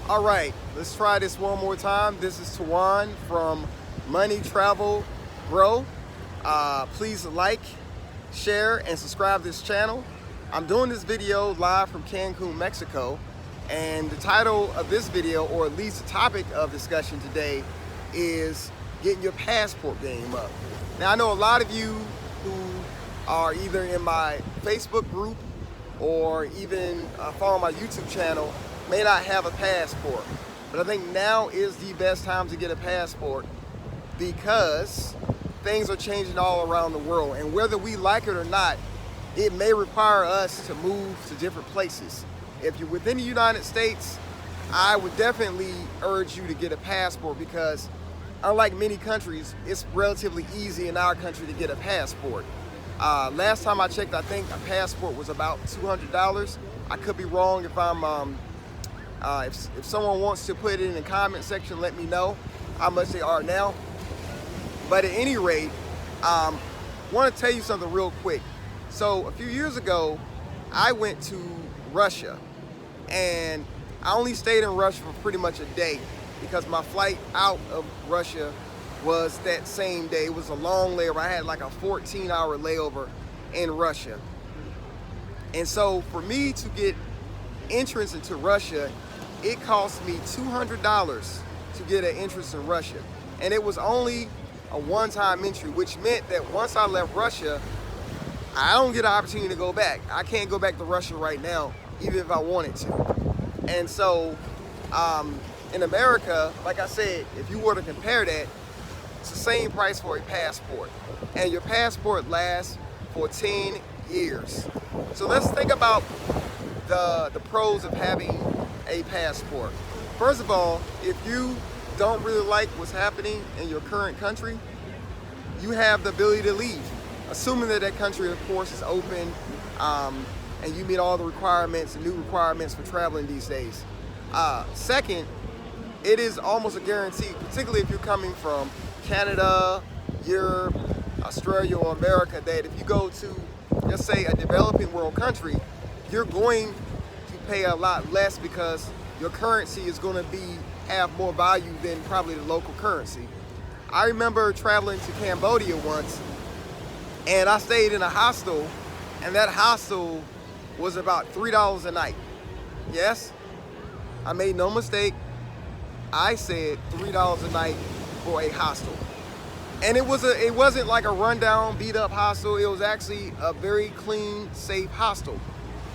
All right, let's try this one more time. This is Tawan from Money Travel Grow. Please like, share, and subscribe to this channel. I'm doing this video live from Cancun, Mexico, and the title of this video, or at least the topic of discussion today, is getting your passport game up. Now, I know a lot of you who are either in my Facebook group or even follow my YouTube channel may not have a passport, but I think now is the best time to get a passport because things are changing all around the world, and whether we like it or not, it may require us to move to different places. If you're within the United States, I would definitely urge you to get a passport because unlike many countries, it's relatively easy in our country to get a passport. Last time I checked, I think a passport was about $200. I could be wrong. If someone wants to put it in the comment section, let me know how much they are now. But at any rate, I want to tell you something real quick. So a few years ago, I went to Russia, and I only stayed in Russia for pretty much a day because my flight out of Russia was that same day. It was a long layover. I had like a 14-hour layover in Russia. And so for me to get entrance into Russia, it cost me $200 to get an entrance in Russia. And it was only a one-time entry, which meant that once I left Russia, I don't get an opportunity to go back. I can't go back to Russia right now, even if I wanted to. And so in America, like I said, if you were to compare that, it's the same price for a passport. And your passport lasts for 10 years. So let's think about the pros of having a passport. First of all, if you don't really like what's happening in your current country, you have the ability to leave, assuming that that country, of course, is open and you meet all the requirements and new requirements for traveling these days. Second, it is almost a guarantee, particularly if you're coming from Canada, Europe, Australia, or America, that if you go to, let's say, a developing world country, you're going to pay a lot less because your currency is going to have more value than probably the local currency. I remember traveling to Cambodia once, and I stayed in a hostel, and that hostel was about $3 a night. Yes, I made no mistake. I said $3 a night for a hostel. And it wasn't like a rundown, beat up hostel. It was actually a very clean, safe hostel.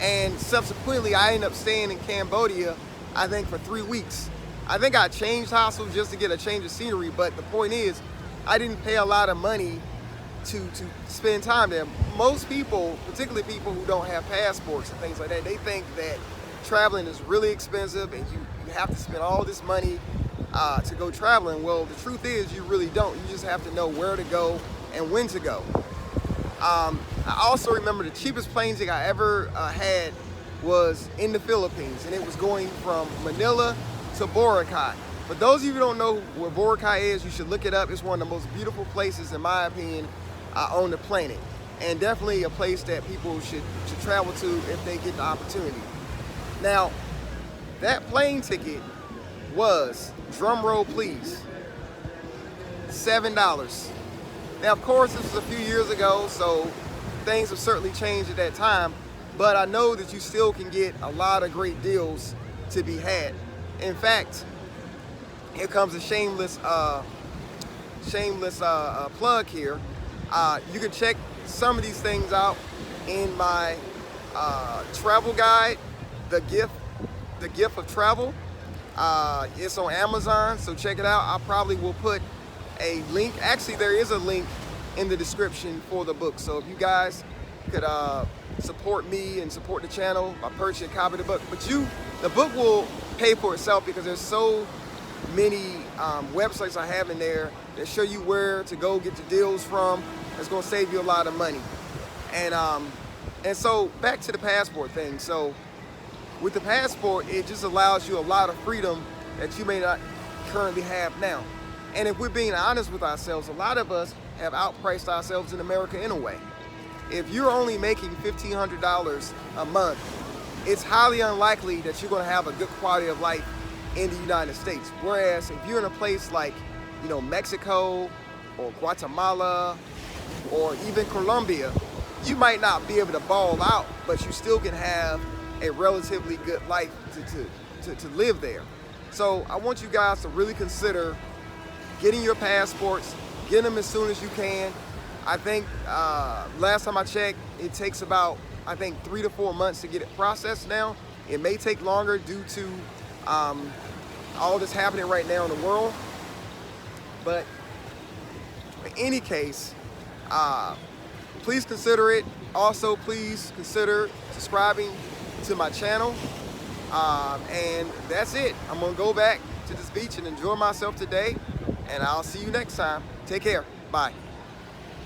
And subsequently, I ended up staying in Cambodia, I think, for 3 weeks. I think I changed hostels just to get a change of scenery, but the point is, I didn't pay a lot of money to spend time there. Most people, particularly people who don't have passports and things like that, they think that traveling is really expensive and you have to spend all this money to go traveling. Well, the truth is you really don't. You just have to know where to go and when to go. I also remember the cheapest plane ticket I ever had was in the Philippines, and it was going from Manila to Boracay. For those of you who don't know where Boracay is, you should look it up. It's one of the most beautiful places, in my opinion, on the planet, and definitely a place that people should travel to if they get the opportunity. Now, that plane ticket was, drum roll please, $7. Now, of course, this was a few years ago, so things have certainly changed at that time, but I know that you still can get a lot of great deals to be had. In fact, here comes a shameless plug here. You can check some of these things out in my travel guide, The Gift of Travel. It's on Amazon, so check it out. I probably will put a link. Actually, there is a link in the description for the book. So if you guys could support me and support the channel by purchasing a copy of the book. But the book will pay for itself because there's so many websites I have in there that show you where to go get the deals from. It's going to save you a lot of money. And so back to the passport thing. So with the passport, it just allows you a lot of freedom that you may not currently have now. And if we're being honest with ourselves, a lot of us have outpriced ourselves in America in a way. If you're only making $1,500 a month, it's highly unlikely that you're going to have a good quality of life in the United States. Whereas if you're in a place like, Mexico or Guatemala or even Colombia, you might not be able to ball out, but you still can have a relatively good life to live there. So I want you guys to really consider getting your passports, get them as soon as you can. I think last time I checked, it takes about, 3 to 4 months to get it processed now. It may take longer due to all that's happening right now in the world. But in any case, please consider it. Also, please consider subscribing to my channel. And that's it. I'm gonna go back to this beach and enjoy myself today. And I'll see you next time. Take care. Bye.